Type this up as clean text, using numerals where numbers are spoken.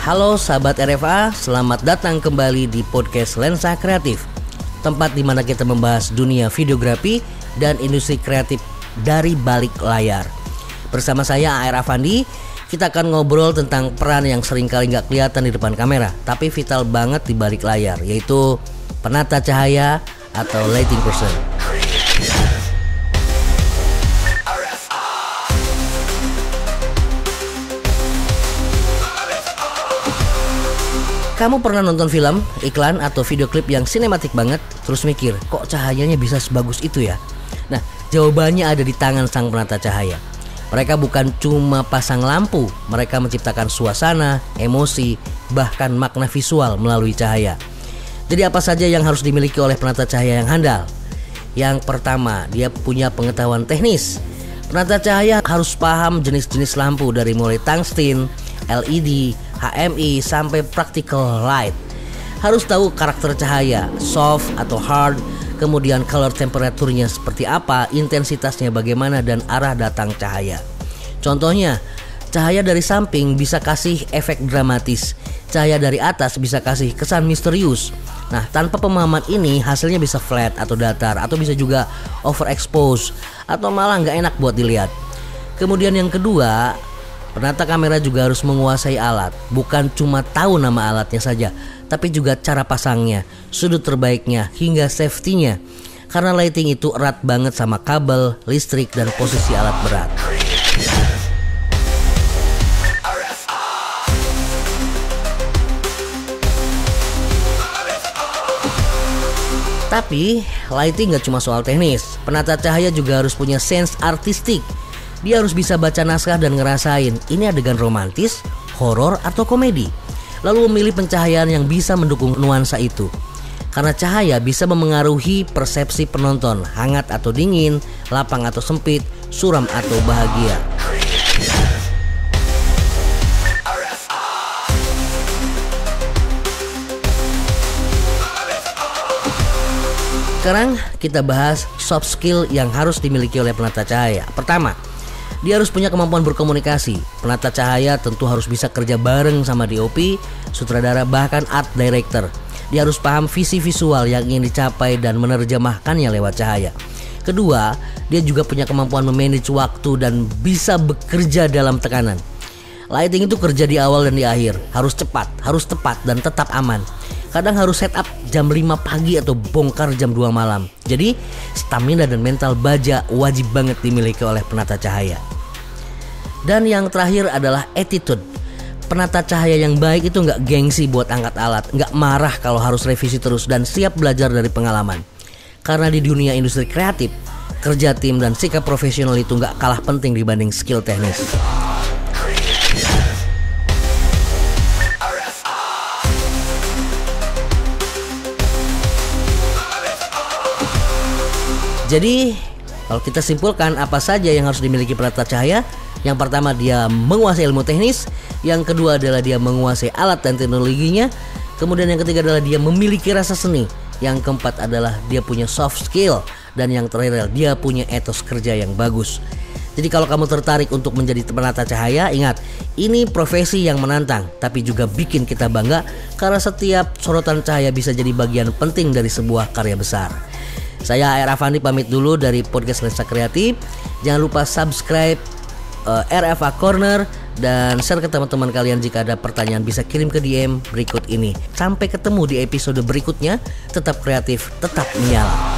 Halo sahabat RFA, selamat datang kembali di podcast Lensa Kreatif, tempat di mana kita membahas dunia videografi dan industri kreatif dari balik layar. Bersama saya AR Afandi, kita akan ngobrol tentang peran yang seringkali nggak kelihatan di depan kamera, tapi vital banget di balik layar, yaitu penata cahaya atau lighting person. Kamu pernah nonton film, iklan, atau video klip yang sinematik banget, terus mikir, kok cahayanya bisa sebagus itu ya? Nah, jawabannya ada di tangan sang penata cahaya. Mereka bukan cuma pasang lampu, mereka menciptakan suasana, emosi, bahkan makna visual melalui cahaya. Jadi apa saja yang harus dimiliki oleh penata cahaya yang handal? Yang pertama, dia punya pengetahuan teknis. Penata cahaya harus paham jenis-jenis lampu dari mulai tungsten, LED, HMI sampai practical light. Harus tahu karakter cahaya, soft atau hard, kemudian color temperaturnya seperti apa, intensitasnya bagaimana, dan arah datang cahaya. Contohnya, cahaya dari samping bisa kasih efek dramatis, cahaya dari atas bisa kasih kesan misterius. Nah, tanpa pemahaman ini hasilnya bisa flat atau datar, atau bisa juga overexpose, atau malah nggak enak buat dilihat. Kemudian yang kedua, penata kamera juga harus menguasai alat. Bukan cuma tahu nama alatnya saja, tapi juga cara pasangnya, sudut terbaiknya, hingga safety-nya. Karena lighting itu erat banget sama kabel, listrik, dan posisi alat berat. Tapi lighting gak cuma soal teknis. Penata cahaya juga harus punya sense artistik. Dia harus bisa baca naskah dan ngerasain ini adegan romantis, horor, atau komedi. Lalu memilih pencahayaan yang bisa mendukung nuansa itu. Karena cahaya bisa memengaruhi persepsi penonton, hangat atau dingin, lapang atau sempit, suram atau bahagia. Sekarang kita bahas soft skill yang harus dimiliki oleh penata cahaya. Pertama, dia harus punya kemampuan berkomunikasi. Penata cahaya tentu harus bisa kerja bareng sama DOP, sutradara, bahkan art director. Dia harus paham visi visual yang ingin dicapai dan menerjemahkannya lewat cahaya. Kedua, dia juga punya kemampuan memanage waktu dan bisa bekerja dalam tekanan. Lighting itu kerja di awal dan di akhir. Harus cepat, harus tepat, dan tetap aman. Kadang harus setup jam 5 pagi atau bongkar jam 2 malam. Jadi stamina dan mental baja wajib banget dimiliki oleh penata cahaya. Dan yang terakhir adalah attitude. Penata cahaya yang baik itu gak gengsi buat angkat alat, gak marah kalau harus revisi terus, dan siap belajar dari pengalaman. Karena di dunia industri kreatif, kerja tim dan sikap profesional itu gak kalah penting dibanding skill teknis. Jadi kalau kita simpulkan apa saja yang harus dimiliki penata cahaya, yang pertama dia menguasai ilmu teknis, yang kedua adalah dia menguasai alat dan teknologinya, kemudian yang ketiga adalah dia memiliki rasa seni, yang keempat adalah dia punya soft skill, dan yang terakhir adalah dia punya etos kerja yang bagus. Jadi kalau kamu tertarik untuk menjadi penata cahaya, ingat, ini profesi yang menantang tapi juga bikin kita bangga karena setiap sorotan cahaya bisa jadi bagian penting dari sebuah karya besar. Saya AR Afandi pamit dulu dari podcast Lensa Kreatif. Jangan lupa subscribe RFA Corner dan share ke teman-teman kalian. Jika ada pertanyaan bisa kirim ke DM berikut ini. Sampai ketemu di episode berikutnya. Tetap kreatif, tetap menyala.